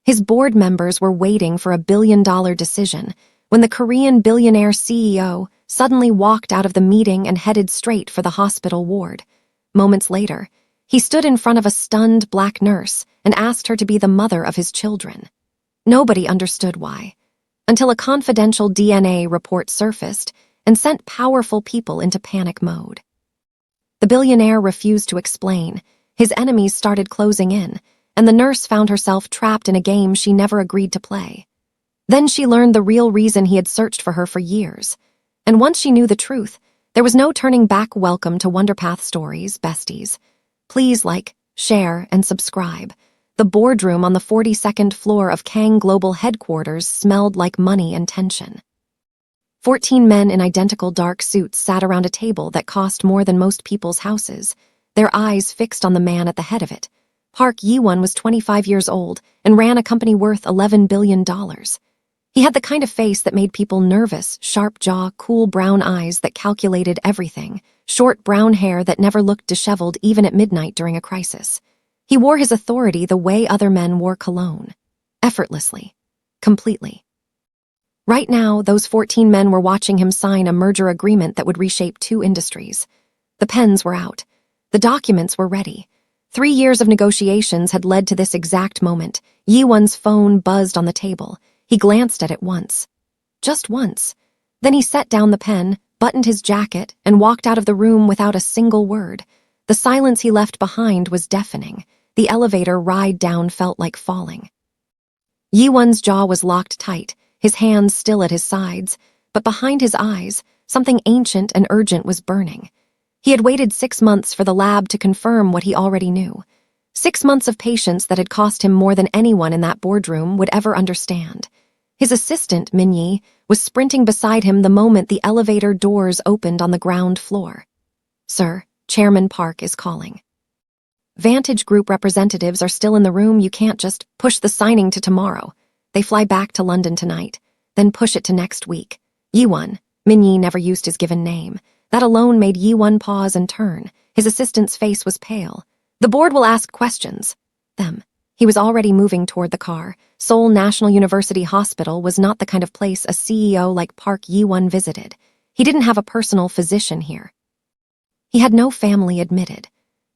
His board members were waiting for a billion-dollar decision when the Korean billionaire CEO suddenly walked out of the meeting and headed straight for the hospital ward. Moments later, he stood in front of a stunned black nurse and asked her to be the mother of his children. Nobody understood why, until a confidential DNA report surfaced and sent powerful people into panic mode. The billionaire refused to explain. His enemies started closing in, and the nurse found herself trapped in a game she never agreed to play. Then she learned the real reason he had searched for her for years. And once she knew the truth, there was no turning back. Welcome to Wonderpath Stories, besties. Please like, share, and subscribe. The boardroom on the 42nd floor of Kang Global Headquarters smelled like money and tension. 14 men in identical dark suits sat around a table that cost more than most people's houses, their eyes fixed on the man at the head of it. Park Jae-won was 25 years old and ran a company worth $11 billion. He had the kind of face that made people nervous, sharp jaw, cool brown eyes that calculated everything, short brown hair that never looked disheveled even at midnight during a crisis. He wore his authority the way other men wore cologne. Effortlessly. Completely. Right now, those 14 men were watching him sign a merger agreement that would reshape two industries. The pens were out. The documents were ready. 3 years of negotiations had led to this exact moment. Jae-won's phone buzzed on the table. He glanced at it once. Just once. Then he set down the pen, buttoned his jacket, and walked out of the room without a single word. The silence he left behind was deafening. The elevator ride down felt like falling. Jae-won's jaw was locked tight, his hands still at his sides, but behind his eyes, something ancient and urgent was burning. He had waited 6 months for the lab to confirm what he already knew. 6 months of patience that had cost him more than anyone in that boardroom would ever understand. His assistant, Min-yi, was sprinting beside him the moment the elevator doors opened on the ground floor. "Sir, Chairman Park is calling." "Vantage Group representatives are still in the room. You can't just push the signing to tomorrow. They fly back to London tonight, then push it to next week." Jae-won. Min-yi never used his given name. That alone made Jae-won pause and turn. His assistant's face was pale. "The board will ask questions." Them. He was already moving toward the car. Seoul National University Hospital was not the kind of place a CEO like Park Jae-won visited. He didn't have a personal physician here. He had no family admitted.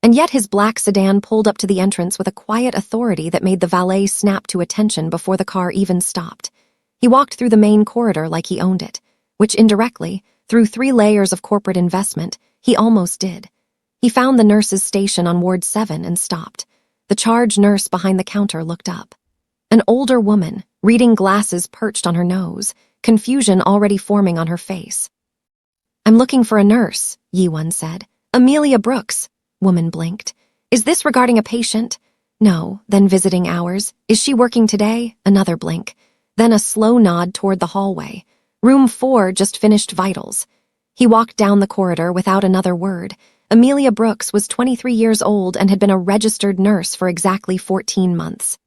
And yet his black sedan pulled up to the entrance with a quiet authority that made the valet snap to attention before the car even stopped. He walked through the main corridor like he owned it, which indirectly, through 3 layers of corporate investment, he almost did. He found the nurse's station on Ward 7 and stopped. The charge nurse behind the counter looked up. An older woman, reading glasses perched on her nose, confusion already forming on her face. "I'm looking for a nurse," Jae-won said. "Amelia Brooks." Woman blinked. "Is this regarding a patient?" "No." "Then visiting hours. Is she working today?" Another blink. Then a slow nod toward the hallway. "Room 4 just finished vitals." He walked down the corridor without another word. Amelia Brooks was 23 years old and had been a registered nurse for exactly 14 months.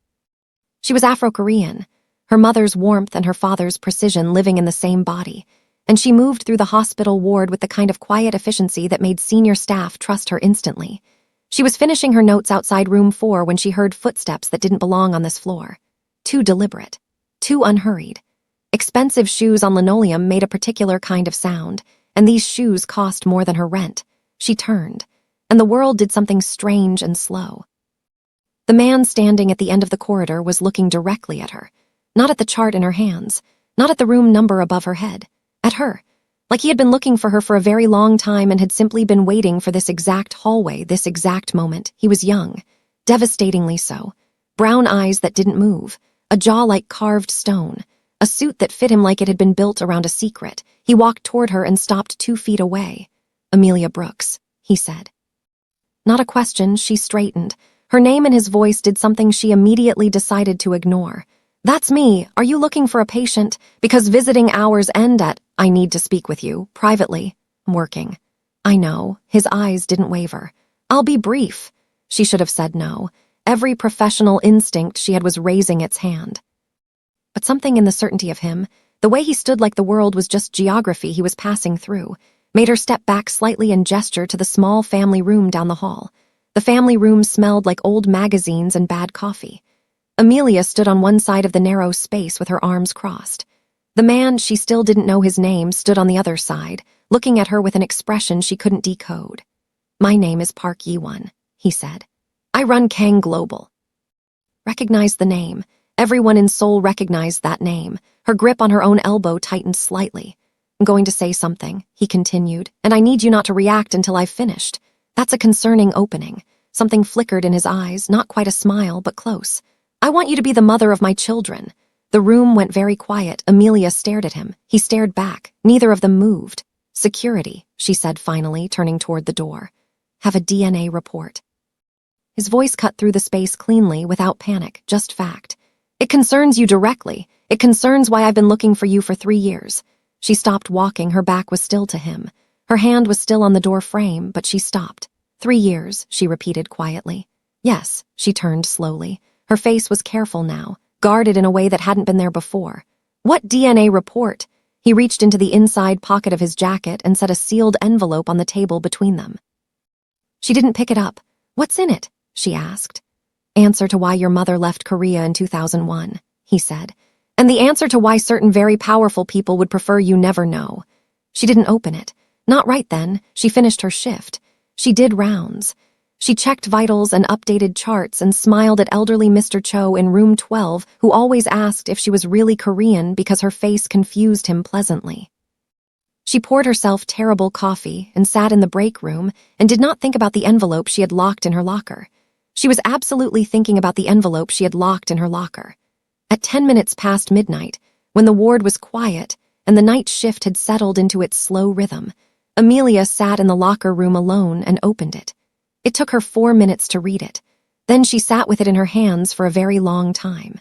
She was Afro-Korean, her mother's warmth and her father's precision living in the same body, and she moved through the hospital ward with the kind of quiet efficiency that made senior staff trust her instantly. She was finishing her notes outside room 4 when she heard footsteps that didn't belong on this floor. Too deliberate. Too unhurried. Expensive shoes on linoleum made a particular kind of sound, and these shoes cost more than her rent. She turned, and the world did something strange and slow. The man standing at the end of the corridor was looking directly at her, not at the chart in her hands, not at the room number above her head, at her, like he had been looking for her for a very long time and had simply been waiting for this exact hallway, this exact moment. He was young, devastatingly so, brown eyes that didn't move, a jaw like carved stone, a suit that fit him like it had been built around a secret. He walked toward her and stopped 2 feet away. "Amelia Brooks," he said. Not a question, she straightened. Her name and his voice did something she immediately decided to ignore. "That's me. Are you looking for a patient? Because visiting hours end at— I need to speak with you, privately. I'm working." "I know." His eyes didn't waver. "I'll be brief." She should have said no. Every professional instinct she had was raising its hand. But something in the certainty of him, the way he stood like the world was just geography he was passing through, made her step back slightly and gesture to the small family room down the hall. The family room smelled like old magazines and bad coffee. Amelia stood on one side of the narrow space with her arms crossed. The man, she still didn't know his name, stood on the other side, looking at her with an expression she couldn't decode. "My name is Park Jae-won," he said. "I run Kang Global." Recognized the name. Everyone in Seoul recognized that name. Her grip on her own elbow tightened slightly. "I'm going to say something," he continued, "and I need you not to react until I've finished. That's a concerning opening." Something flickered in his eyes, not quite a smile, but close. "I want you to be the mother of my children." The room went very quiet. Amelia stared at him. He stared back. Neither of them moved. "Security," she said finally, turning toward the door. "Have a DNA report." His voice cut through the space cleanly, without panic, just fact. "It concerns you directly. It concerns why I've been looking for you for 3 years. She stopped walking. Her back was still to him. Her hand was still on the door frame, but she stopped. 3 years, she repeated quietly. Yes, she turned slowly. Her face was careful now, guarded in a way that hadn't been there before. "What DNA report?" He reached into the inside pocket of his jacket and set a sealed envelope on the table between them. She didn't pick it up. "What's in it?" she asked. "Answer to why your mother left Korea in 2001, he said. "And the answer to why certain very powerful people would prefer you never know." She didn't open it. Not right then. She finished her shift. She did rounds. She checked vitals and updated charts and smiled at elderly Mr. Cho in room 12, who always asked if she was really Korean because her face confused him pleasantly. She poured herself terrible coffee and sat in the break room and did not think about the envelope she had locked in her locker. She was absolutely thinking about the envelope she had locked in her locker. At 10 minutes past midnight, when the ward was quiet and the night shift had settled into its slow rhythm, Amelia sat in the locker room alone and opened it. It took her 4 minutes to read it. Then she sat with it in her hands for a very long time.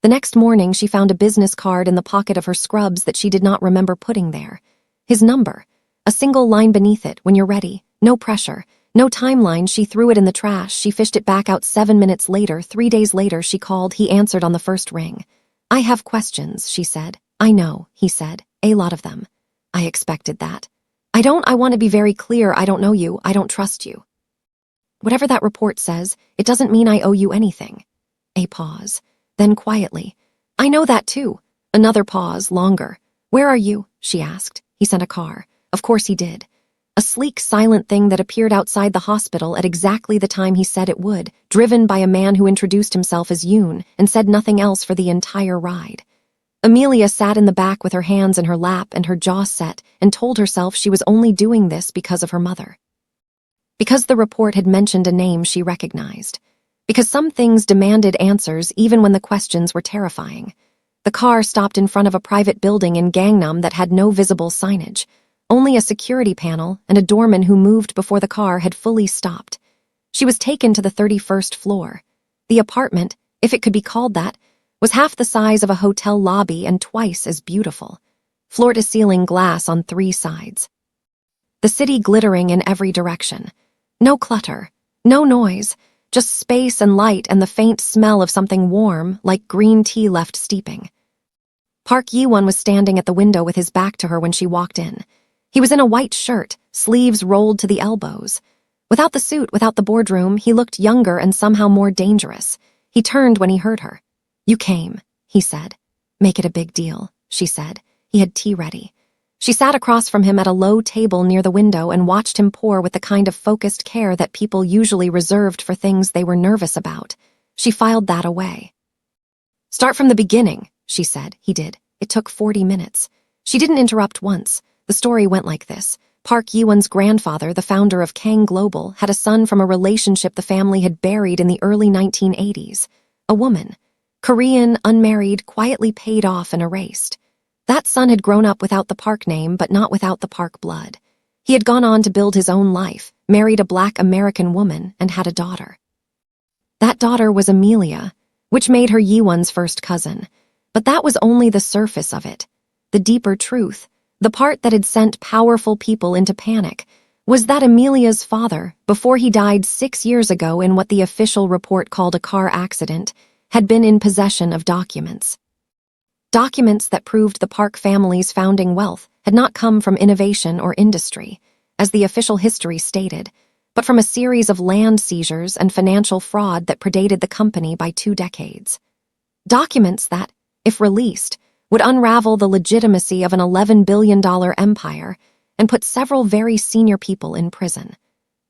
The next morning, she found a business card in the pocket of her scrubs that she did not remember putting there. His number. A single line beneath it, "When you're ready." No pressure. No timeline. She threw it in the trash. She fished it back out 7 minutes later. 3 days later, she called. He answered on the first ring. "I have questions," she said. "I know," he said. "A lot of them." "I expected that." I want to be very clear. I don't know you. I don't trust you." "Whatever that report says, it doesn't mean I owe you anything." A pause. Then quietly, "I know that too." Another pause, longer. "Where are you?" she asked. He sent a car. Of course he did. A sleek, silent thing that appeared outside the hospital at exactly the time he said it would, driven by a man who introduced himself as Yoon and said nothing else for the entire ride. Amelia sat in the back with her hands in her lap and her jaw set and told herself she was only doing this because of her mother. Because the report had mentioned a name she recognized. Because some things demanded answers even when the questions were terrifying. The car stopped in front of a private building in Gangnam that had no visible signage. Only a security panel and a doorman who moved before the car had fully stopped. She was taken to the 31st floor. The apartment, if it could be called that, was half the size of a hotel lobby and twice as beautiful. Floor-to-ceiling glass on 3 sides. The city glittering in every direction. No clutter, no noise, just space and light and the faint smell of something warm, like green tea left steeping. Park Jae-won was standing at the window with his back to her when she walked in. He was in a white shirt, sleeves rolled to the elbows. Without the suit, without the boardroom, he looked younger and somehow more dangerous. He turned when he heard her. "You came," he said. "Make it a big deal," she said. He had tea ready. She sat across from him at a low table near the window and watched him pour with the kind of focused care that people usually reserved for things they were nervous about. She filed that away. "Start from the beginning," she said. He did. It took 40 minutes. She didn't interrupt once. The story went like this. Park Jae-won's grandfather, the founder of Kang Global, had a son from a relationship the family had buried in the early 1980s. A woman. Korean, unmarried, quietly paid off and erased. That son had grown up without the Park name, but not without the Park blood. He had gone on to build his own life, married a Black American woman, and had a daughter. That daughter was Amelia, which made her Jae-won's first cousin. But that was only the surface of it. The deeper truth, the part that had sent powerful people into panic, was that Amelia's father, before he died 6 years ago in what the official report called a car accident, had been in possession of documents. Documents that proved the Park family's founding wealth had not come from innovation or industry. As the official history stated, but from a series of land seizures and financial fraud that predated the company by 2 decades. Documents that, if released, would unravel the legitimacy of an $11 billion empire and put several very senior people in prison.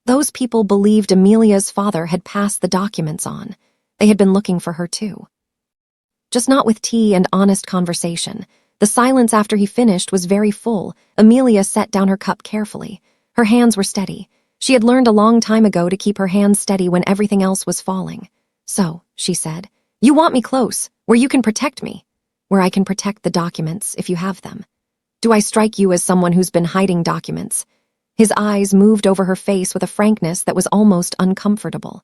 Those people believed Amelia's father had passed the documents on. They had been looking for her too. Just not with tea and honest conversation. The silence after he finished was very full. Amelia set down her cup carefully. Her hands were steady. She had learned a long time ago to keep her hands steady when everything else was falling. "So," she said, "you want me close, where you can protect me, where I can protect the documents if you have them. Do I strike you as someone who's been hiding documents?" His eyes moved over her face with a frankness that was almost uncomfortable.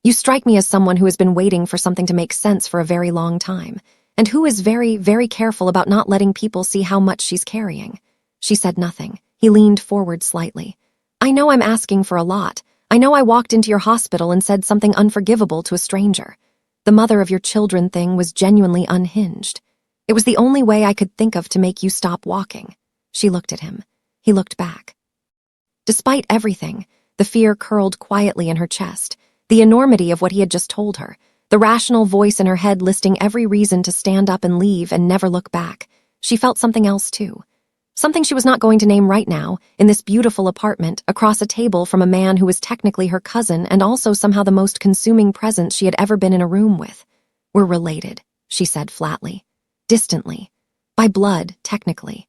"You strike me as someone who has been waiting for something to make sense for a very long time, and who is very, very careful about not letting people see how much she's carrying." She said nothing. He leaned forward slightly. "I know I'm asking for a lot. I know I walked into your hospital and said something unforgivable to a stranger. The mother of your children thing was genuinely unhinged. It was the only way I could think of to make you stop walking." She looked at him. He looked back. Despite everything, the fear curled quietly in her chest, the enormity of what he had just told her, the rational voice in her head listing every reason to stand up and leave and never look back. She felt something else too. Something she was not going to name right now, in this beautiful apartment, across a table from a man who was technically her cousin and also somehow the most consuming presence she had ever been in a room with. "We're related," she said flatly. "Distantly. By blood, technically.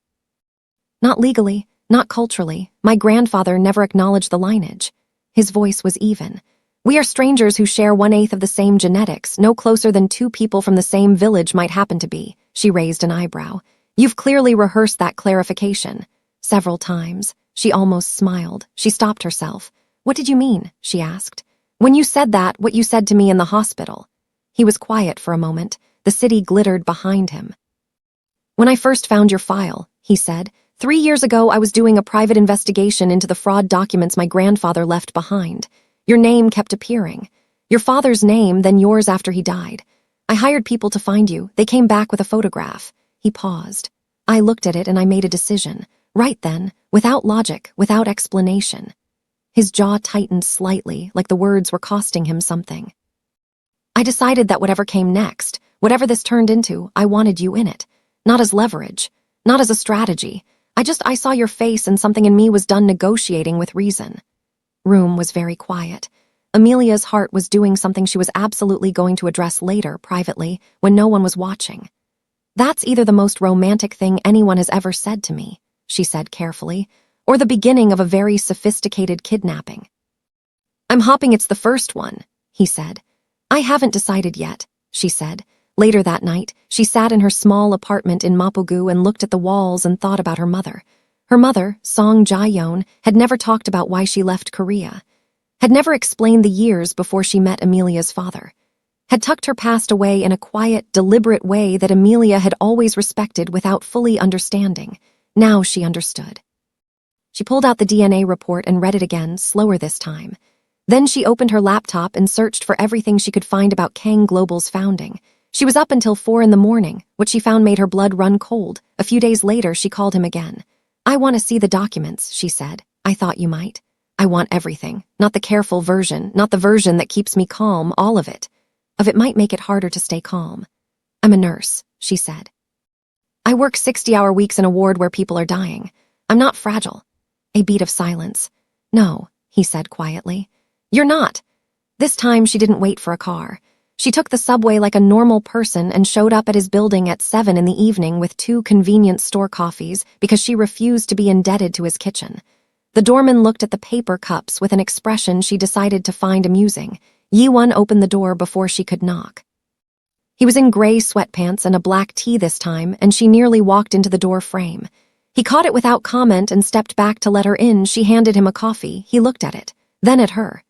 Not legally, not culturally. My grandfather never acknowledged the lineage." His voice was even. "We are strangers who share 1/8 of the same genetics, no closer than 2 people from the same village might happen to be." She raised an eyebrow. "You've clearly rehearsed that clarification." "Several times." She almost smiled. She stopped herself. "What did you mean?" she asked. "When you said that, what you said to me in the hospital." He was quiet for a moment. The city glittered behind him. "When I first found your file," he said, "3 years ago I was doing a private investigation into the fraud documents my grandfather left behind. Your name kept appearing. Your father's name, then yours after he died. I hired people to find you. They came back with a photograph." He paused. "I looked at it and I made a decision. Right then, without logic, without explanation." His jaw tightened slightly, like the words were costing him something. "I decided that whatever came next, whatever this turned into, I wanted you in it. Not as leverage, not as a strategy. I saw your face and something in me was done negotiating with reason." Room was very quiet. Amelia's heart was doing something she was absolutely going to address later, privately, when no one was watching. "That's either the most romantic thing anyone has ever said to me," she said carefully, "or the beginning of a very sophisticated kidnapping." "I'm hoping it's the first one," he said. "I haven't decided yet," she said. Later that night, she sat in her small apartment in Mapogu and looked at the walls and thought about her mother. Her mother, Park Jae-won, had never talked about why she left Korea, had never explained the years before she met Amelia's father, had tucked her past away in a quiet, deliberate way that Amelia had always respected without fully understanding. Now she understood. She pulled out the DNA report and read it again, slower this time. Then she opened her laptop and searched for everything she could find about Kang Global's founding. She was up until 4 a.m. What she found made her blood run cold. A few days later, she called him again. "I want to see the documents," she said. "I thought you might. I want everything, not the careful version, not the version that keeps me calm, all of it. Of it might make it harder to stay calm." "I'm a nurse," she said. "I work 60-hour weeks in a ward where people are dying. I'm not fragile." A beat of silence. "No," he said quietly. "You're not." This time she didn't wait for a car. She took the subway like a normal person and showed up at his building at 7 in the evening with 2 convenience store coffees because she refused to be indebted to his kitchen. The doorman looked at the paper cups with an expression she decided to find amusing. Yi-won opened the door before she could knock. He was in gray sweatpants and a black tee this time, and she nearly walked into the door frame. He caught it without comment and stepped back to let her in. She handed him a coffee. He looked at it, then at her.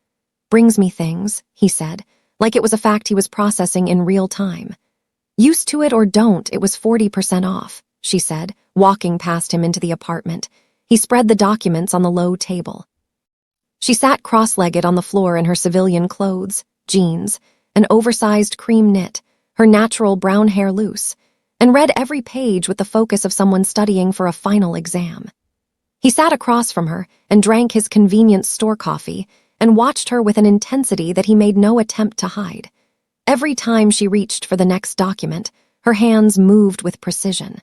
"Brings me things," he said, like it was a fact he was processing in real time. "Used to it or don't, it was 40% off," she said, walking past him into the apartment. He spread the documents on the low table. She sat cross-legged on the floor in her civilian clothes, jeans, an oversized cream knit, her natural brown hair loose, and read every page with the focus of someone studying for a final exam. He sat across from her and drank his convenience store coffee and watched her with an intensity that he made no attempt to hide. Every time she reached for the next document, her hands moved with precision.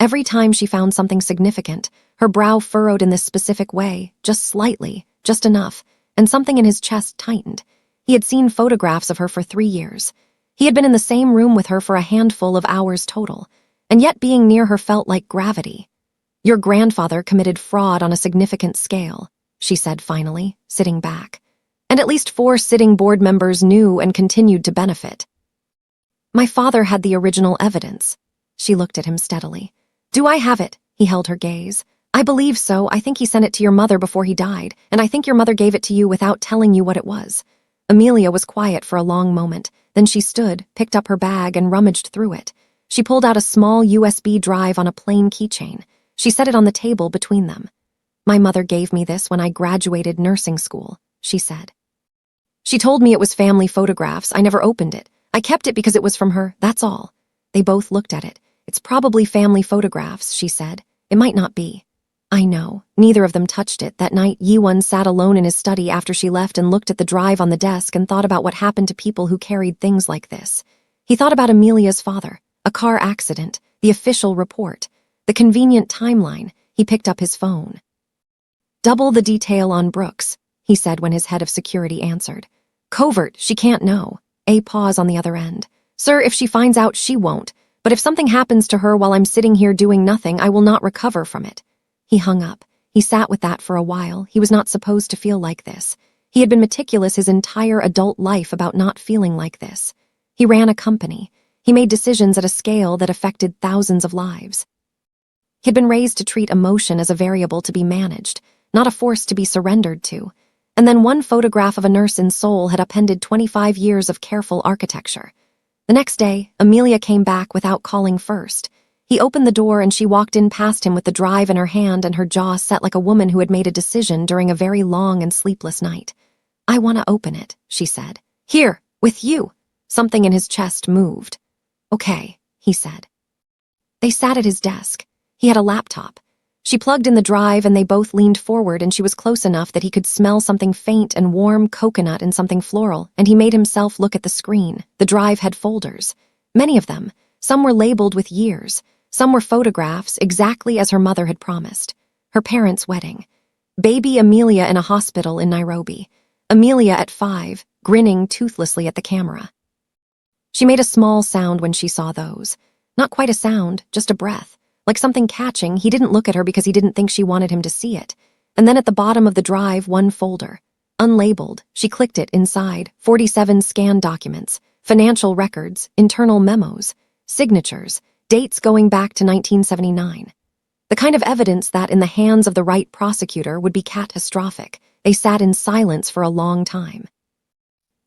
Every time she found something significant, her brow furrowed in this specific way, just slightly, just enough, and something in his chest tightened. He had seen photographs of her for 3 years. He had been in the same room with her for a handful of hours total, and yet being near her felt like gravity. "Your grandfather committed fraud on a significant scale," she said finally, sitting back. "And at least 4 sitting board members knew and continued to benefit." "My father had the original evidence." She looked at him steadily. "Do I have it?" He held her gaze. "I believe so. I think he sent it to your mother before he died, and I think your mother gave it to you without telling you what it was." Amelia was quiet for a long moment. Then she stood, picked up her bag, and rummaged through it. She pulled out a small USB drive on a plain keychain. She set it on the table between them. "My mother gave me this when I graduated nursing school," she said. "She told me it was family photographs. I never opened it. I kept it because it was from her, that's all." They both looked at it. "It's probably family photographs," she said. "It might not be." "I know." Neither of them touched it. That night, Jae-won sat alone in his study after she left and looked at the drive on the desk and thought about what happened to people who carried things like this. He thought about Amelia's father, a car accident, the official report, the convenient timeline. He picked up his phone. "Double the detail on Brooks," he said when his head of security answered. "Covert, she can't know." A pause on the other end. "Sir, if she finds out, she won't. But if something happens to her while I'm sitting here doing nothing, I will not recover from it." He hung up. He sat with that for a while. He was not supposed to feel like this. He had been meticulous his entire adult life about not feeling like this. He ran a company. He made decisions at a scale that affected thousands of lives. He had been raised to treat emotion as a variable to be managed, not a force to be surrendered to. And then one photograph of a nurse in Seoul had upended 25 years of careful architecture. The next day, Amelia came back without calling first. He opened the door and she walked in past him with the drive in her hand and her jaw set like a woman who had made a decision during a very long and sleepless night. "I want to open it," she said. "Here, with you." Something in his chest moved. "Okay," he said. They sat at his desk. He had a laptop. She plugged in the drive and they both leaned forward and she was close enough that he could smell something faint and warm coconut and something floral, and he made himself look at the screen. The drive had folders. Many of them. Some were labeled with years. Some were photographs, exactly as her mother had promised. Her parents' wedding. Baby Amelia in a hospital in Nairobi. Amelia at 5, grinning toothlessly at the camera. She made a small sound when she saw those. Not quite a sound, just a breath. Like something catching. He didn't look at her because he didn't think she wanted him to see it. And then at the bottom of the drive, one folder. Unlabeled. She clicked it inside. 47 scanned documents. Financial records. Internal memos. Signatures. Dates going back to 1979. The kind of evidence that, in the hands of the right prosecutor, would be catastrophic. They sat in silence for a long time.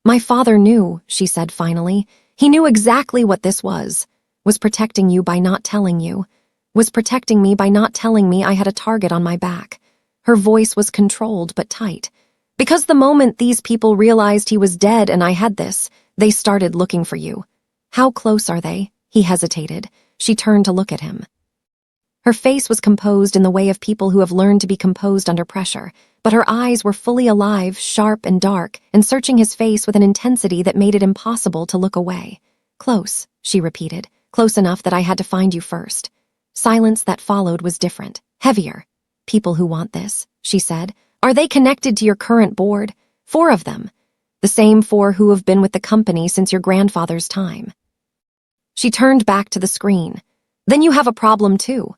"My father knew," she said finally. "He knew exactly what this was. Was protecting you by not telling you. Was protecting me by not telling me I had a target on my back." Her voice was controlled but tight. "Because the moment these people realized he was dead and I had this, they started looking for you." "How close are they?" He hesitated. She turned to look at him. Her face was composed in the way of people who have learned to be composed under pressure, but her eyes were fully alive, sharp and dark, and searching his face with an intensity that made it impossible to look away. "Close," she repeated, "close enough that I had to find you first." Silence that followed was different, heavier. "People who want this," she said. "Are they connected to your current board?" 4 of them. The same 4 who have been with the company since your grandfather's time. She turned back to the screen. "Then you have a problem too."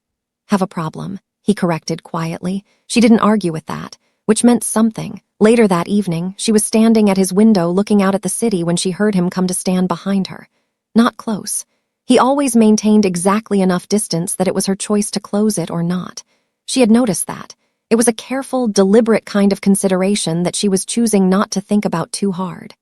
"Have a problem," he corrected quietly. She didn't argue with that, which meant something. Later that evening, she was standing at his window looking out at the city when she heard him come to stand behind her. Not close. He always maintained exactly enough distance that it was her choice to close it or not. She had noticed that. It was a careful, deliberate kind of consideration that she was choosing not to think about too hard.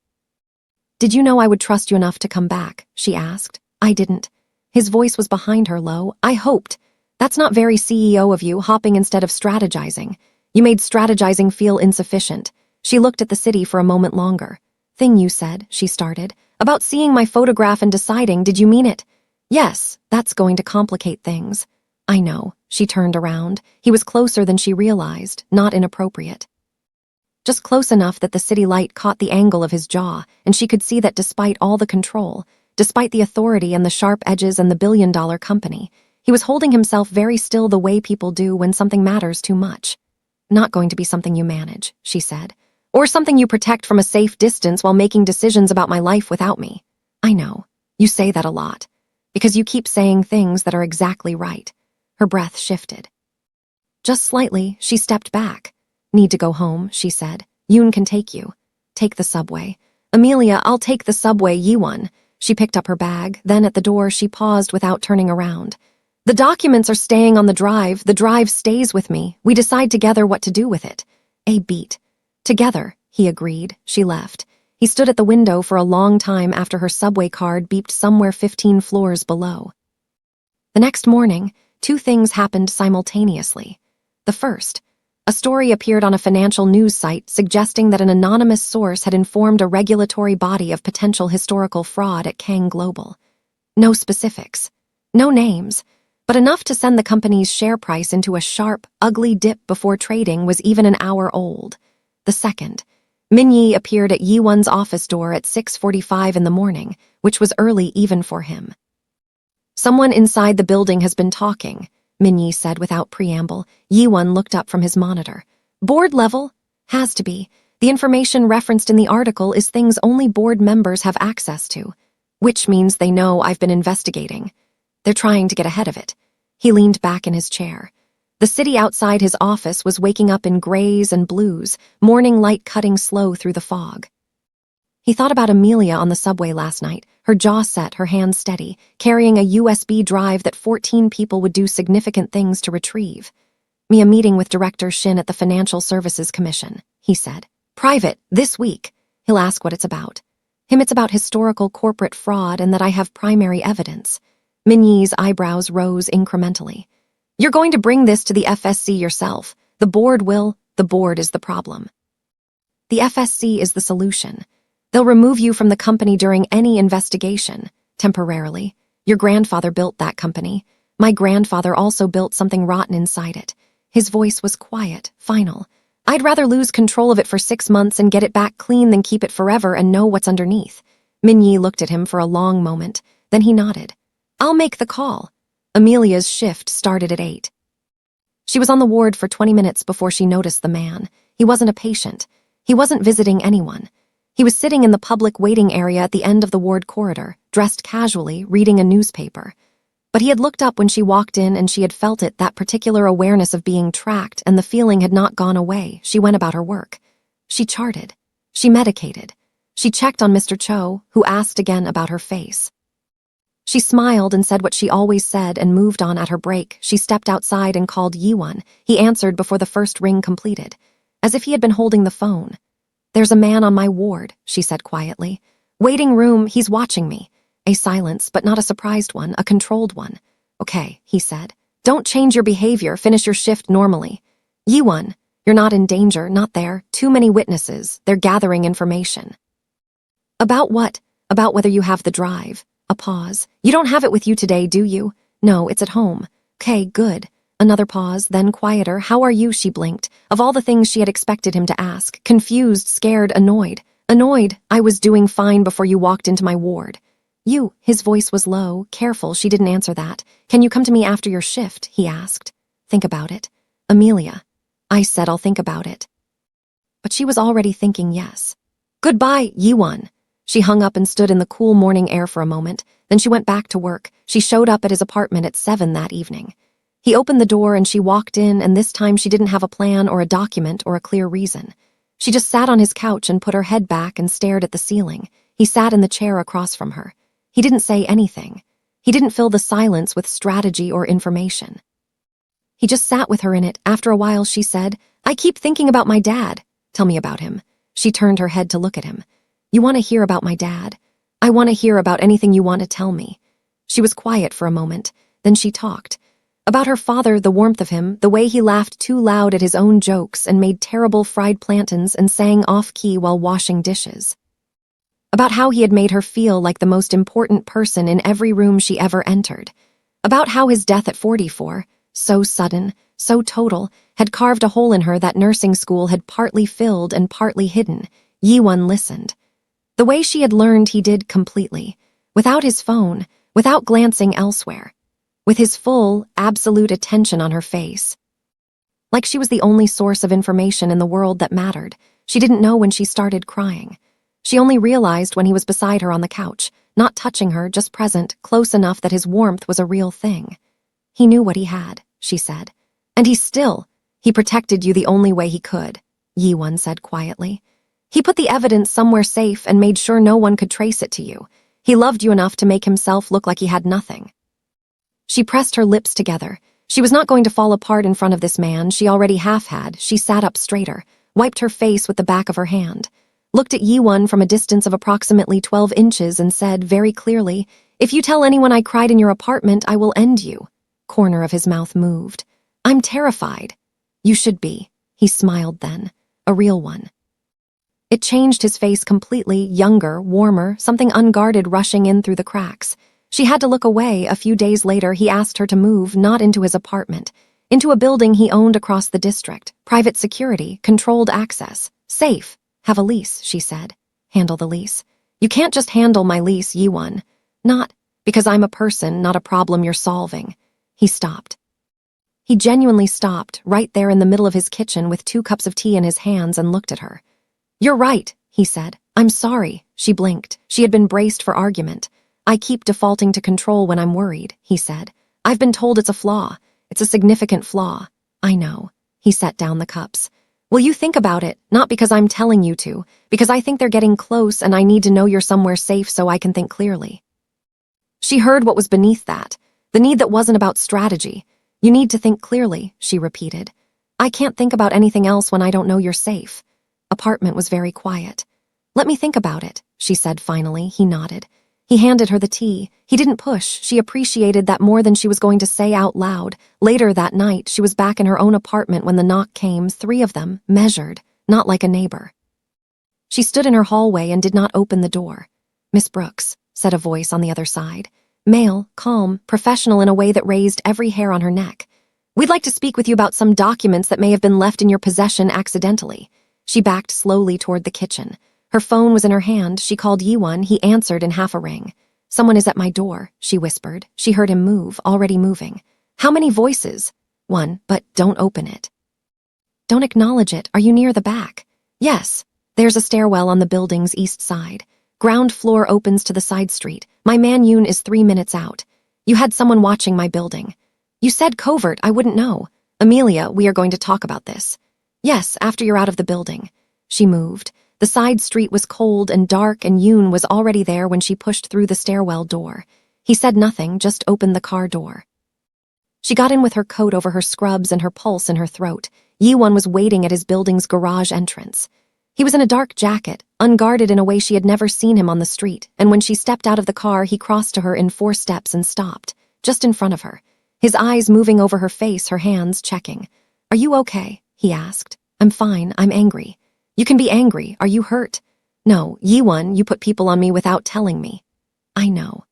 "Did you know I would trust you enough to come back?" she asked. "I didn't." His voice was behind her low. "I hoped. That's not very CEO of you, hopping instead of strategizing. You made strategizing feel insufficient." She looked at the city for a moment longer. "Thing you said," she started, "about seeing my photograph and deciding, did you mean it?" "Yes, that's going to complicate things." I know. She turned around. He was closer than she realized, not inappropriate. Just close enough that the city light caught the angle of his jaw, and she could see that despite all the control, despite the authority and the sharp edges and the billion-dollar company, he was holding himself very still the way people do when something matters too much. Not going to be something you manage, she said. Or something you protect from a safe distance while making decisions about my life without me. I know. You say that a lot. Because you keep saying things that are exactly right. Her breath shifted. Just slightly, she stepped back. Need to go home, she said. Yoon can take you. Take the subway. Amelia, I'll take the subway, Yi-won. She picked up her bag, then at the door she paused without turning around. The documents are staying on the drive stays with me. We decide together what to do with it. A beat. Together, he agreed. She left. He stood at the window for a long time after her subway card beeped somewhere 15 floors below. The next morning, two things happened simultaneously. The first, a story appeared on a financial news site suggesting that an anonymous source had informed a regulatory body of potential historical fraud at Kang Global. No specifics, no names, but enough to send the company's share price into a sharp, ugly dip before trading was even an hour old. The second, Min-yi appeared at Yi-won's office door at 6:45 in the morning, which was early even for him. Someone inside the building has been talking, Min-yi said without preamble. Yi-won looked up from his monitor. Board level? Has to be. The information referenced in the article is things only board members have access to, which means they know I've been investigating. They're trying to get ahead of it. He leaned back in his chair. The city outside his office was waking up in grays and blues, morning light cutting slow through the fog. He thought about Amelia on the subway last night, her jaw set, her hands steady, carrying a USB drive that 14 people would do significant things to retrieve. Me a meeting with Director Shin at the Financial Services Commission, he said. Private, this week. He'll ask what it's about. Him it's about historical corporate fraud and that I have primary evidence. Min-yi's eyebrows rose incrementally. You're going to bring this to the FSC yourself. The board is the problem. The FSC is the solution. They'll remove you from the company during any investigation, temporarily. Your grandfather built that company. My grandfather also built something rotten inside it. His voice was quiet, final. I'd rather lose control of it for 6 months and get it back clean than keep it forever and know what's underneath. Min-yi looked at him for a long moment, then he nodded. I'll make the call. Amelia's shift started at 8. She was on the ward for 20 minutes before she noticed the man. He wasn't a patient. He wasn't visiting anyone. He was sitting in the public waiting area at the end of the ward corridor, dressed casually, reading a newspaper. But he had looked up when she walked in and she had felt it, that particular awareness of being tracked, and the feeling had not gone away. She went about her work. She charted. She medicated. She checked on Mr. Cho, who asked again about her face. She smiled and said what she always said and moved on at her break. She stepped outside and called Yi-won. He answered before the first ring completed, as if he had been holding the phone. There's a man on my ward, she said quietly. Waiting room, he's watching me. A silence, but not a surprised one, a controlled one. Okay, he said. Don't change your behavior, finish your shift normally. Yi-won, you're not in danger, not there. Too many witnesses, they're gathering information. About what? About whether you have the drive. A pause. You don't have it with you today, do you? No, it's at home. Okay, good. Another pause, then quieter. How are you? She blinked. Of all the things she had expected him to ask. Confused, scared, annoyed. Annoyed. I was doing fine before you walked into my ward. You. His voice was low, careful. She didn't answer that. Can you come to me after your shift? He asked. Think about it. Amelia. I said I'll think about it. But she was already thinking yes. Goodbye, Yi-won. She hung up and stood in the cool morning air for a moment. Then she went back to work. She showed up at his apartment at 7 that evening. He opened the door and she walked in, and this time she didn't have a plan or a document or a clear reason. She just sat on his couch and put her head back and stared at the ceiling. He sat in the chair across from her. He didn't say anything. He didn't fill the silence with strategy or information. He just sat with her in it. After a while she said, I keep thinking about my dad. Tell me about him. She turned her head to look at him. You want to hear about my dad? I want to hear about anything you want to tell me. She was quiet for a moment. Then she talked. About her father, the warmth of him, the way he laughed too loud at his own jokes and made terrible fried plantains and sang off-key while washing dishes. About how he had made her feel like the most important person in every room she ever entered. About how his death at 44, so sudden, so total, had carved a hole in her that nursing school had partly filled and partly hidden. Yi-won listened. The way she had learned he did completely, without his phone, without glancing elsewhere, with his full, absolute attention on her face. Like she was the only source of information in the world that mattered. She didn't know when she started crying. She only realized when he was beside her on the couch, not touching her, just present, close enough that his warmth was a real thing. He knew what he had, she said. And he protected you the only way he could, Yi-won said quietly. He put the evidence somewhere safe and made sure no one could trace it to you. He loved you enough to make himself look like he had nothing. She pressed her lips together. She was not going to fall apart in front of this man she already half had. She sat up straighter, wiped her face with the back of her hand, looked at Yi-won from a distance of approximately 12 inches and said very clearly, "If you tell anyone I cried in your apartment, I will end you." Corner of his mouth moved. "I'm terrified." "You should be." He smiled then, a real one. It changed his face completely, younger, warmer, something unguarded rushing in through the cracks. She had to look away. A few days later, he asked her to move, not into his apartment, into a building he owned across the district. Private security, controlled access, safe. "Have a lease," she said. "Handle the lease." "You can't just handle my lease, Yi-won." "Not because I'm a person, not a problem you're solving." He stopped. He genuinely stopped, right there in the middle of his kitchen with 2 cups of tea in his hands, and looked at her. "You're right," he said. "I'm sorry." She blinked. She had been braced for argument. "I keep defaulting to control when I'm worried," he said. "I've been told it's a flaw. It's a significant flaw." "I know." He set down the cups. "Will you think about it? Not because I'm telling you to, because I think they're getting close and I need to know you're somewhere safe so I can think clearly." She heard what was beneath that, the need that wasn't about strategy. "You need to think clearly," she repeated. "I can't think about anything else when I don't know you're safe." Apartment was very quiet. "Let me think about it," she said finally. He nodded. He handed her the tea. He didn't push. She appreciated that more than she was going to say out loud. Later that night, she was back in her own apartment when the knock came, 3 of them, measured, not like a neighbor. She stood in her hallway and did not open the door. "Miss Brooks," said a voice on the other side. Male, calm, professional in a way that raised every hair on her neck. "We'd like to speak with you about some documents that may have been left in your possession accidentally." She backed slowly toward the kitchen. Her phone was in her hand. She called Yi-won. He answered in half a ring. "Someone is at my door," she whispered. She heard him move, already moving. "How many voices?" "One, but don't open it." "Don't acknowledge it. Are you near the back?" "Yes. There's a stairwell on the building's east side. Ground floor opens to the side street. My man Yoon is 3 minutes out. You had someone watching my building." "You said covert. I wouldn't know." "Amelia, we are going to talk about this." "Yes, after you're out of the building." She moved. The side street was cold and dark, and Yoon was already there when she pushed through the stairwell door. He said nothing, just opened the car door. She got in with her coat over her scrubs and her pulse in her throat. Yi-won was waiting at his building's garage entrance. He was in a dark jacket, unguarded in a way she had never seen him on the street, and when she stepped out of the car, he crossed to her in 4 steps and stopped, just in front of her, his eyes moving over her face, her hands checking. "Are you okay?" he asked. "I'm fine. I'm angry." "You can be angry. Are you hurt?" "No, Yi-won, you put people on me without telling me." "I know."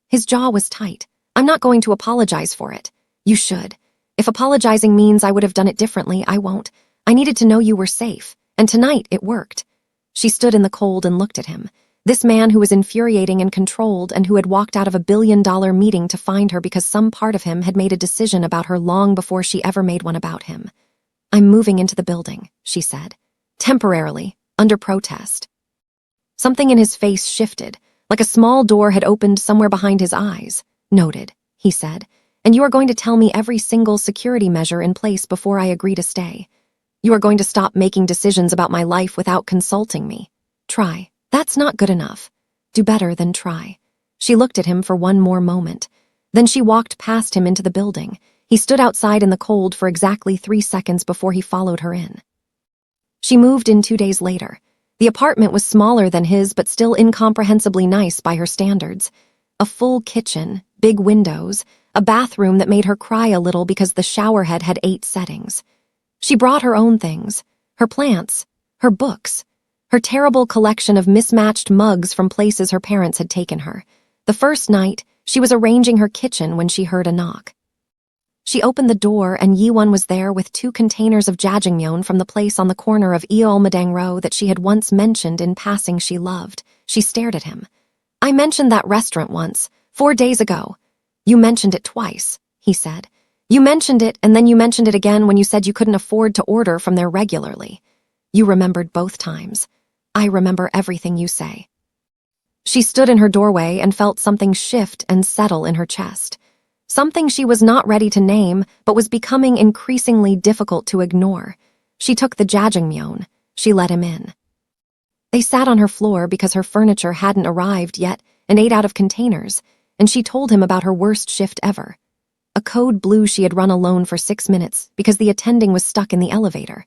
His jaw was tight. "I'm not going to apologize for it." "You should. If apologizing means I would have done it differently, I won't. I needed to know you were safe, and tonight it worked." She stood in the cold and looked at him. This man who was infuriating and controlled and who had walked out of a billion-dollar meeting to find her because some part of him had made a decision about her long before she ever made one about him. "I'm moving into the building," she said. "Temporarily, under protest." Something in his face shifted, like a small door had opened somewhere behind his eyes. "Noted," he said. "And you are going to tell me every single security measure in place before I agree to stay. You are going to stop making decisions about my life without consulting me. Try. That's not good enough. Do better than try." She looked at him for one more moment. Then she walked past him into the building. He stood outside in the cold for exactly 3 seconds before he followed her in. She moved in 2 days later. The apartment was smaller than his, but still incomprehensibly nice by her standards. A full kitchen, big windows, a bathroom that made her cry a little because the shower head had 8 settings. She brought her own things, her plants, her books, her terrible collection of mismatched mugs from places her parents had taken her. The first night, she was arranging her kitchen when she heard a knock. She opened the door and Yi-won was there with 2 containers of jjajangmyeon from the place on the corner of Eolmadang Row that she had once mentioned in passing she loved. She stared at him. "I mentioned that restaurant once, 4 days ago." "You mentioned it twice," he said. "You mentioned it and then you mentioned it again when you said you couldn't afford to order from there regularly. You remembered both times. I remember everything you say." She stood in her doorway and felt something shift and settle in her chest. Something she was not ready to name, but was becoming increasingly difficult to ignore. She took the jjajangmyeon. She let him in. They sat on her floor because her furniture hadn't arrived yet and ate out of containers, and she told him about her worst shift ever. A code blue she had run alone for 6 minutes because the attending was stuck in the elevator.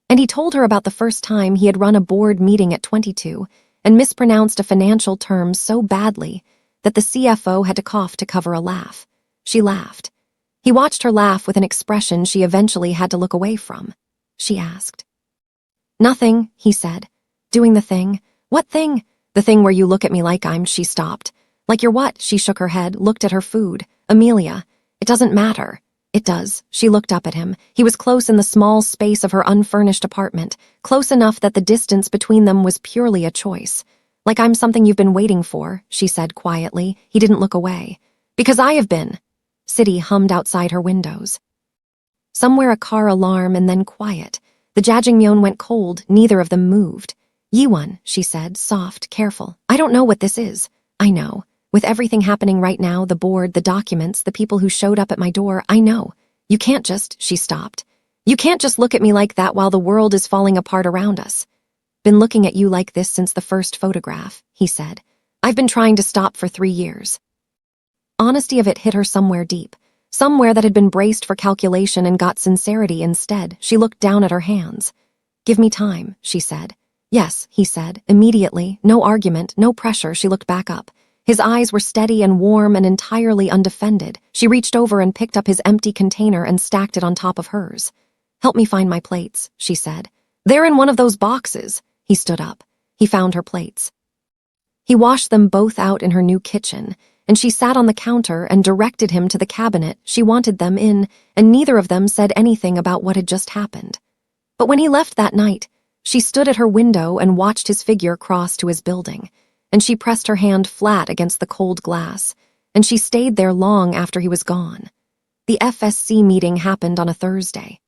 And he told her about the first time he had run a board meeting at 22 and mispronounced a financial term so badly that the CFO had to cough to cover a laugh. She laughed. He watched her laugh with an expression she eventually had to look away from. She asked. "Nothing," he said. "Doing the thing." "What thing?" "The thing where you look at me like I'm—" She stopped. "Like you're what?" She shook her head, looked at her food. "Amelia, it doesn't matter." "It does." She looked up at him. He was close in the small space of her unfurnished apartment, close enough that the distance between them was purely a choice. "Like I'm something you've been waiting for," she said quietly. He didn't look away. "Because I have been." City hummed outside her windows. Somewhere a car alarm and then quiet. The jjajangmyeon went cold, neither of them moved. "Yi-won," she said, soft, careful. "I don't know what this is." "I know. With everything happening right now, the board, the documents, the people who showed up at my door, I know. You can't just—" She stopped. "You can't just look at me like that while the world is falling apart around us." "Been looking at you like this since the first photograph," he said. "I've been trying to stop for 3 years." Honesty of it hit her somewhere deep, somewhere that had been braced for calculation and got sincerity instead. She looked down at her hands. "Give me time," she said. "Yes," he said, immediately, no argument, no pressure. She looked back up. His eyes were steady and warm and entirely undefended. She reached over and picked up his empty container and stacked it on top of hers. "Help me find my plates," she said. "They're in one of those boxes." He stood up. He found her plates. He washed them both out in her new kitchen, and she sat on the counter and directed him to the cabinet she wanted them in, and neither of them said anything about what had just happened. But when he left that night, she stood at her window and watched his figure cross to his building, and she pressed her hand flat against the cold glass, and she stayed there long after he was gone. The FSC meeting happened on a Thursday.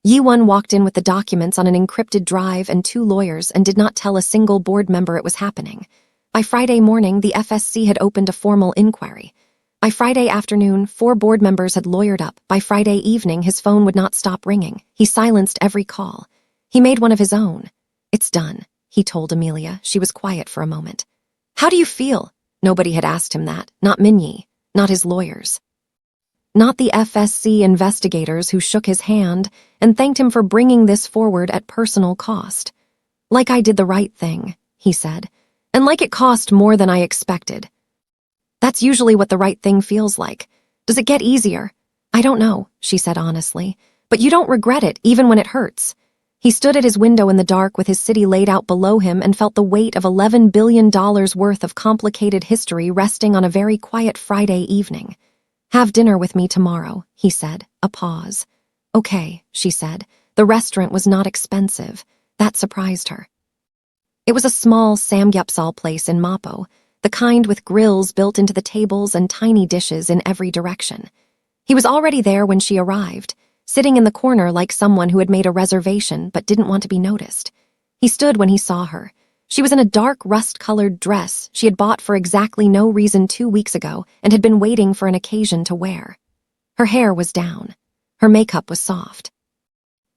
Yi-won walked in with the documents on an encrypted drive and 2 lawyers and did not tell a single board member it was happening. By Friday morning, the FSC had opened a formal inquiry. By Friday afternoon, 4 board members had lawyered up. By Friday evening, his phone would not stop ringing. He silenced every call. He made one of his own. "It's done," he told Amelia. She was quiet for a moment. "How do you feel?" Nobody had asked him that. Not Minyi. Not his lawyers. Not the FSC investigators who shook his hand and thanked him for bringing this forward at personal cost. "Like I did the right thing," he said. "And like it cost more than I expected." "That's usually what the right thing feels like. Does it get easier?" "I don't know," she said honestly. "But you don't regret it, even when it hurts." He stood at his window in the dark with his city laid out below him and felt the weight of $11 billion worth of complicated history resting on a very quiet Friday evening. "Have dinner with me tomorrow," he said, a pause. "Okay," she said. The restaurant was not expensive. That surprised her. It was a small samgyeopsal place in Mapo, the kind with grills built into the tables and tiny dishes in every direction. He was already there when she arrived, sitting in the corner like someone who had made a reservation but didn't want to be noticed. He stood when he saw her. She was in a dark rust-colored dress she had bought for exactly no reason 2 weeks ago and had been waiting for an occasion to wear. Her hair was down. Her makeup was soft.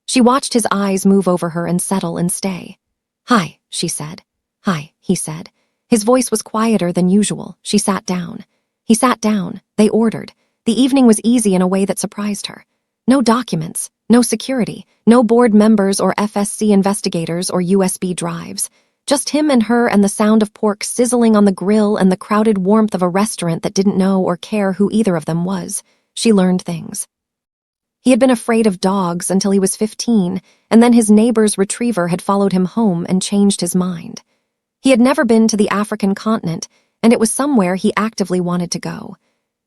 She watched his eyes move over her and settle and stay. "Hi," she said. "Hi," he said. His voice was quieter than usual. She sat down. He sat down. They ordered. The evening was easy in a way that surprised her. No documents, no security, no board members or FSC investigators or USB drives. Just him and her and the sound of pork sizzling on the grill and the crowded warmth of a restaurant that didn't know or care who either of them was. She learned things. He had been afraid of dogs until he was 15, and then his neighbor's retriever had followed him home and changed his mind. He had never been to the African continent, and it was somewhere he actively wanted to go.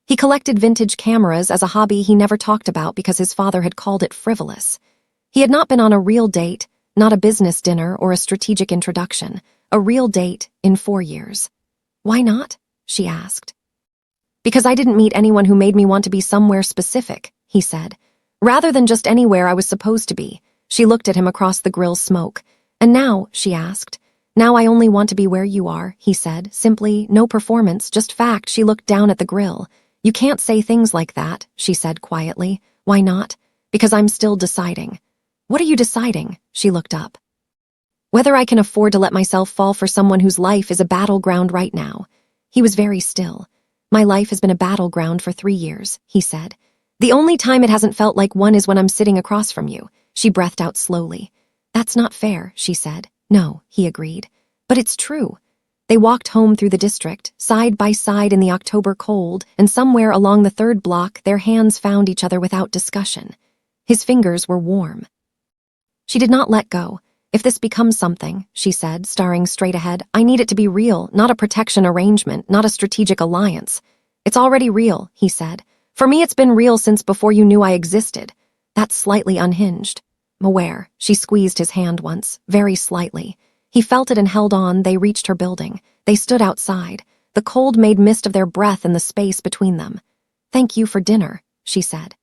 He collected vintage cameras as a hobby he never talked about because his father had called it frivolous. He had not been on a real date, not a business dinner or a strategic introduction, a real date in 4 years. "Why not?" she asked. "Because I didn't meet anyone who made me want to be somewhere specific," he said. "Rather than just anywhere I was supposed to be." She looked at him across the grill's smoke. "And now," she asked. "Now I only want to be where you are," he said, simply, no performance, just fact. She looked down at the grill. "You can't say things like that," she said quietly. "Why not?" "Because I'm still deciding." "What are you deciding?" She looked up. "Whether I can afford to let myself fall for someone whose life is a battleground right now." He was very still. "My life has been a battleground for 3 years," he said. "The only time it hasn't felt like one is when I'm sitting across from you." She breathed out slowly. "That's not fair," she said. "No," he agreed. "But it's true." They walked home through the district, side by side in the October cold, and somewhere along the 3rd block their hands found each other without discussion. His fingers were warm. She did not let go. "If this becomes something," she said, staring straight ahead, "I need it to be real, not a protection arrangement, not a strategic alliance." "It's already real," he said. "For me it's been real since before you knew I existed." That's slightly unhinged. "Aware." She squeezed his hand once, very slightly. He felt it and held on. They reached her building. They stood outside. The cold made mist of their breath in the space between them. "Thank you for dinner," she said.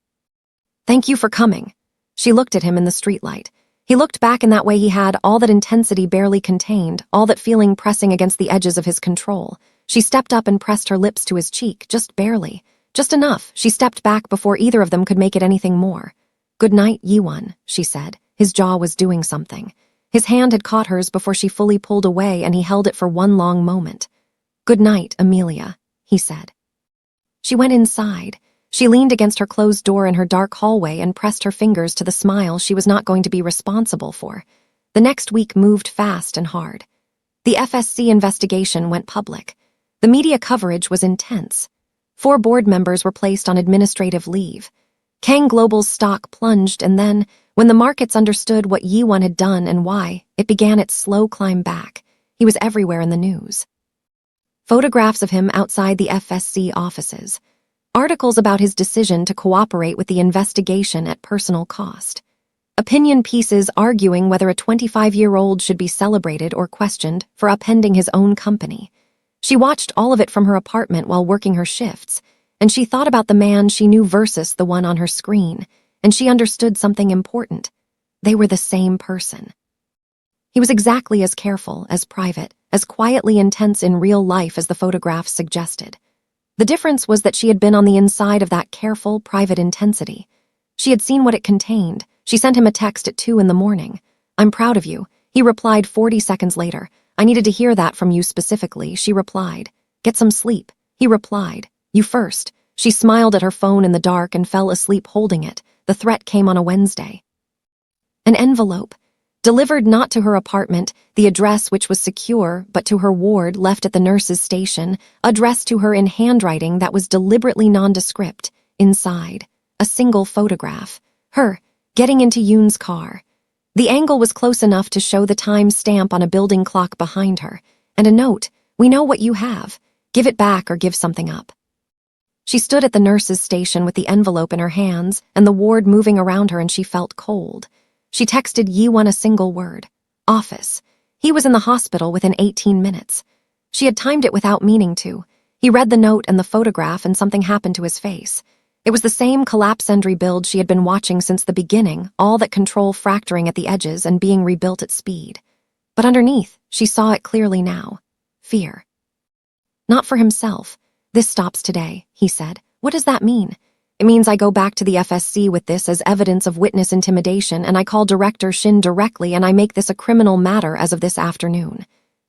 "Thank you for coming." She looked at him in the streetlight. He looked back in that way he had, all that intensity barely contained, all that feeling pressing against the edges of his control. She stepped up and pressed her lips to his cheek, just barely. Just enough. She stepped back before either of them could make it anything more. "Good night, Yi-won," she said. His jaw was doing something. His hand had caught hers before she fully pulled away, and he held it for one long moment. "Good night, Amelia," he said. She went inside. She leaned against her closed door in her dark hallway and pressed her fingers to the smile she was not going to be responsible for. The next week moved fast and hard. The FSC investigation went public. The media coverage was intense. 4 board members were placed on administrative leave. Kang Global's stock plunged, and then, when the markets understood what Yi-won had done and why, it began its slow climb back. He was everywhere in the news. Photographs of him outside the FSC offices. Articles about his decision to cooperate with the investigation at personal cost. Opinion pieces arguing whether a 25-year-old should be celebrated or questioned for upending his own company. She watched all of it from her apartment while working her shifts, and she thought about the man she knew versus the one on her screen, and she understood something important. They were the same person. He was exactly as careful, as private, as quietly intense in real life as the photographs suggested. The difference was that she had been on the inside of that careful, private intensity. She had seen what it contained. She sent him a text at 2 a.m. "I'm proud of you." He replied 40 seconds later. "I needed to hear that from you specifically," she replied. "Get some sleep." He replied. "You first." She smiled at her phone in the dark and fell asleep holding it. The threat came on a Wednesday. An envelope. Delivered not to her apartment, the address which was secure, but to her ward left at the nurse's station, addressed to her in handwriting that was deliberately nondescript. Inside, a single photograph. Her, getting into Yoon's car. The angle was close enough to show the time stamp on a building clock behind her, and a note, "We know what you have. Give it back or give something up." She stood at the nurse's station with the envelope in her hands and the ward moving around her, and she felt cold. She texted Yi-won a single word. "Office." He was in the hospital within 18 minutes. She had timed it without meaning to. He read the note and the photograph, and something happened to his face. It was the same collapse and rebuild she had been watching since the beginning, all that control fracturing at the edges and being rebuilt at speed. But underneath, she saw it clearly now. Fear. Not for himself. "This stops today," he said. "What does that mean?" "It means I go back to the FSC with this as evidence of witness intimidation, and I call Director Shin directly, and I make this a criminal matter as of this afternoon.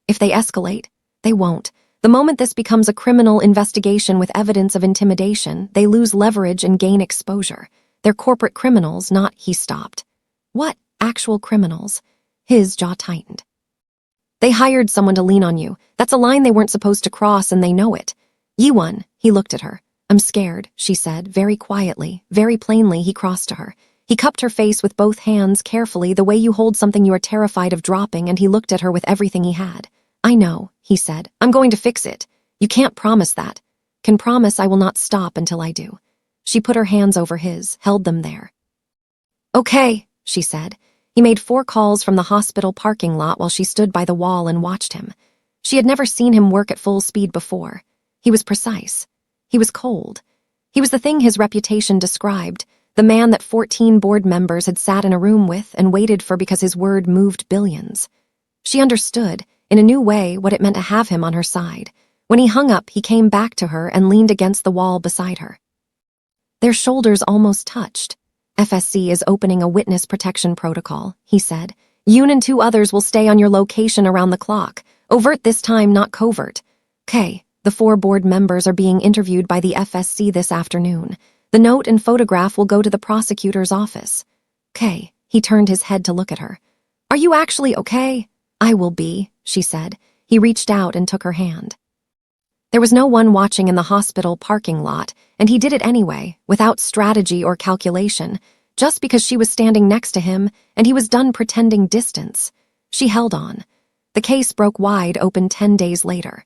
If they escalate, they won't. The moment this becomes a criminal investigation with evidence of intimidation, they lose leverage and gain exposure. They're corporate criminals, not..." He stopped. "What? Actual criminals?" His jaw tightened. "They hired someone to lean on you. That's a line they weren't supposed to cross, and they know it." "Yi-won," he looked at her. "I'm scared," she said, very quietly, very plainly. He crossed to her. He cupped her face with both hands carefully, the way you hold something you are terrified of dropping, and he looked at her with everything he had. "I know," he said. "I'm going to fix it." "You can't promise that." Can promise I will not stop until I do. She put her hands over his, held them there. Okay, she said. He made 4 calls from the hospital parking lot while she stood by the wall and watched him. She had never seen him work at full speed before. He was precise. He was cold. He was the thing his reputation described, the man that 14 board members had sat in a room with and waited for because his word moved billions. She understood, in a new way, what it meant to have him on her side. When he hung up, he came back to her and leaned against the wall beside her. Their shoulders almost touched. FSC is opening a witness protection protocol, he said. Yoon and 2 others will stay on your location around the clock. Overt this time, not covert. Okay, the 4 board members are being interviewed by the FSC this afternoon. The note and photograph will go to the prosecutor's office. Okay, he turned his head to look at her. Are you actually okay? I will be, she said. He reached out and took her hand. There was no one watching in the hospital parking lot, and he did it anyway, without strategy or calculation, just because she was standing next to him and he was done pretending distance. She held on. The case broke wide open 10 days later.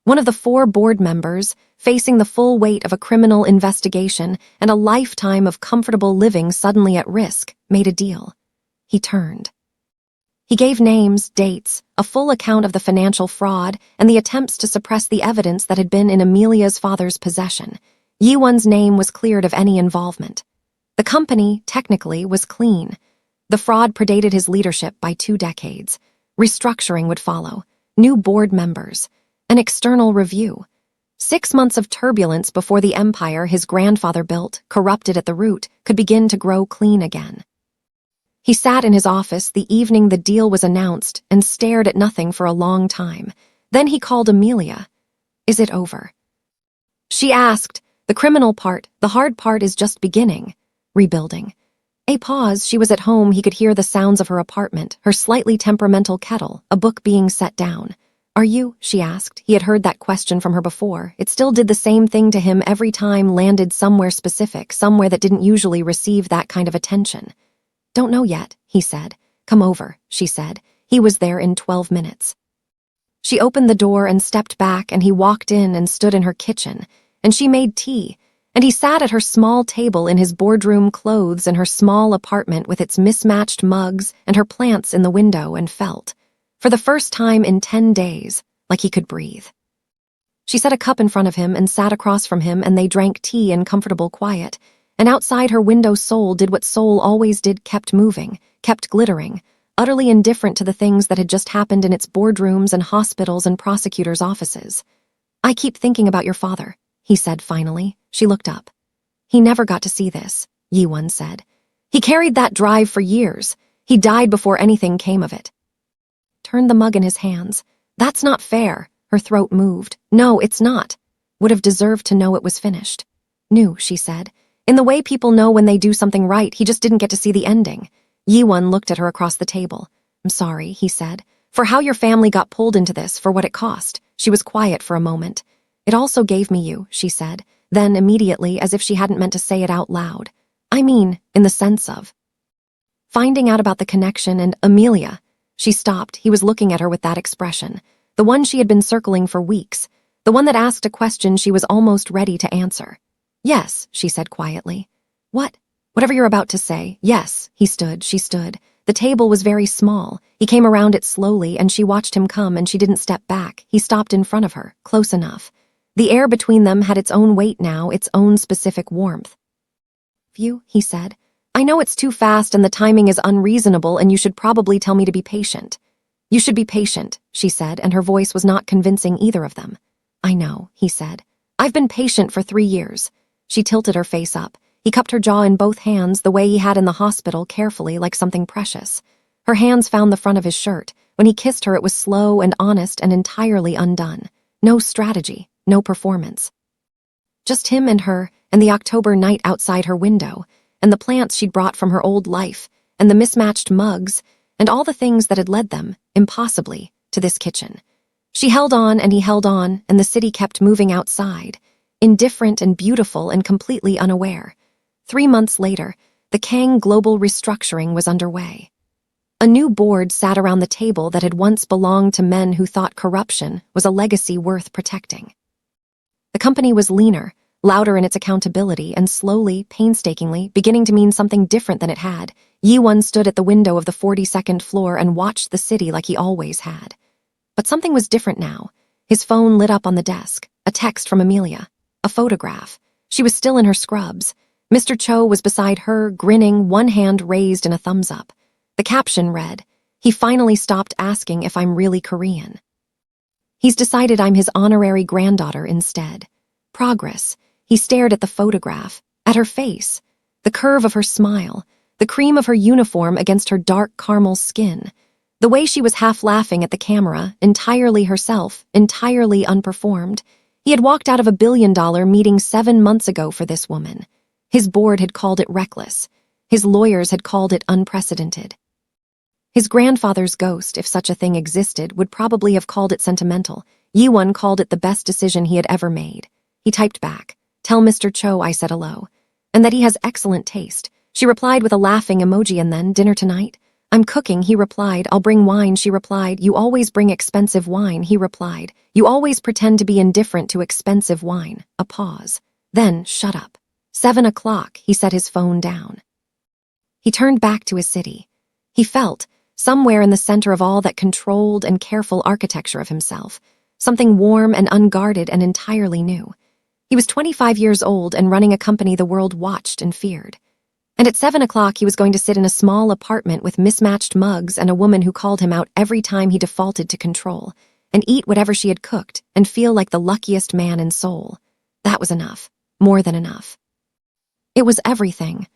One of the 4 board members, facing the full weight of a criminal investigation and a lifetime of comfortable living suddenly at risk, made a deal. He turned. He gave names, dates, a full account of the financial fraud, and the attempts to suppress the evidence that had been in Amelia's father's possession. Yi-won's name was cleared of any involvement. The company, technically, was clean. The fraud predated his leadership by 2 decades. Restructuring would follow. New board members. An external review. 6 months of turbulence before the empire his grandfather built, corrupted at the root, could begin to grow clean again. He sat in his office the evening the deal was announced and stared at nothing for a long time. Then he called Amelia. Is it over? She asked. The criminal part, the hard part is just beginning. Rebuilding. A pause. She was at home. He could hear the sounds of her apartment, her slightly temperamental kettle, a book being set down. Are you? She asked. He had heard that question from her before. It still did the same thing to him every time, landed somewhere specific, somewhere that didn't usually receive that kind of attention. Don't know yet, he said. Come over, she said. He was there in 12 minutes. She opened the door and stepped back, and he walked in and stood in her kitchen, and she made tea, and he sat at her small table in his boardroom clothes in her small apartment with its mismatched mugs and her plants in the window and felt, for the first time in 10 days, like he could breathe. She set a cup in front of him and sat across from him, and they drank tea in comfortable quiet. And outside her window, Seoul did what Seoul always did, kept moving, kept glittering, utterly indifferent to the things that had just happened in its boardrooms and hospitals and prosecutors' offices. I keep thinking about your father, he said finally. She looked up. He never got to see this, Yi-won said. He carried that drive for years. He died before anything came of it. Turned the mug in his hands. That's not fair. Her throat moved. No, it's not. Would have deserved to know it was finished. Knew, she said. In the way people know when they do something right, he just didn't get to see the ending. Yi-won looked at her across the table. I'm sorry, he said, for how your family got pulled into this, for what it cost. She was quiet for a moment. It also gave me you, she said, then immediately, as if she hadn't meant to say it out loud. I mean, in the sense of finding out about the connection and Amelia. She stopped. He was looking at her with that expression, the one she had been circling for weeks, the one that asked a question she was almost ready to answer. Yes, she said quietly. What? Whatever you're about to say. Yes, he stood, she stood. The table was very small. He came around it slowly, and she watched him come, and she didn't step back. He stopped in front of her, close enough. The air between them had its own weight now, its own specific warmth. You, he said. I know it's too fast and the timing is unreasonable, and you should probably tell me to be patient. You should be patient, she said, and her voice was not convincing either of them. I know, he said. I've been patient for 3 years. She tilted her face up. He cupped her jaw in both hands, the way he had in the hospital, carefully, like something precious. Her hands found the front of his shirt. When he kissed her, it was slow and honest and entirely undone. No strategy, no performance. Just him and her, and the October night outside her window, and the plants she'd brought from her old life, and the mismatched mugs, and all the things that had led them, impossibly, to this kitchen. She held on, and he held on, and the city kept moving outside, indifferent and beautiful and completely unaware. 3 months later, the Kang global restructuring was underway. A new board sat around the table that had once belonged to men who thought corruption was a legacy worth protecting. The company was leaner, louder in its accountability, and slowly, painstakingly, beginning to mean something different than it had. Yi-won stood at the window of the 42nd floor and watched the city like he always had. But something was different now. His phone lit up on the desk, a text from Amelia, a photograph. She was still in her scrubs. Mr. Cho was beside her, grinning, one hand raised in a thumbs up. The caption read, "He finally stopped asking if I'm really Korean. He's decided I'm his honorary granddaughter instead." Progress. He stared at the photograph, at her face, the curve of her smile, the cream of her uniform against her dark caramel skin, the way she was half laughing at the camera, entirely herself, entirely unperformed. He had walked out of a billion-dollar meeting 7 months ago for this woman. His board had called it reckless. His lawyers had called it unprecedented. His grandfather's ghost, if such a thing existed, would probably have called it sentimental. Yi-won called it the best decision he had ever made. He typed back, "Tell Mr. Cho I said hello, and that he has excellent taste." She replied with a laughing emoji, and then, "Dinner tonight?" "I'm cooking," he replied. "I'll bring wine," she replied. "You always bring expensive wine," he replied. "You always pretend to be indifferent to expensive wine." A pause. Then, "Shut up." 7 o'clock, he set his phone down. He turned back to his city. He felt, somewhere in the center of all that controlled and careful architecture of himself, something warm and unguarded and entirely new. He was 25 years old and running a company the world watched and feared. And at 7 o'clock, he was going to sit in a small apartment with mismatched mugs and a woman who called him out every time he defaulted to control, and eat whatever she had cooked and feel like the luckiest man in Seoul. That was enough. More than enough. It was everything.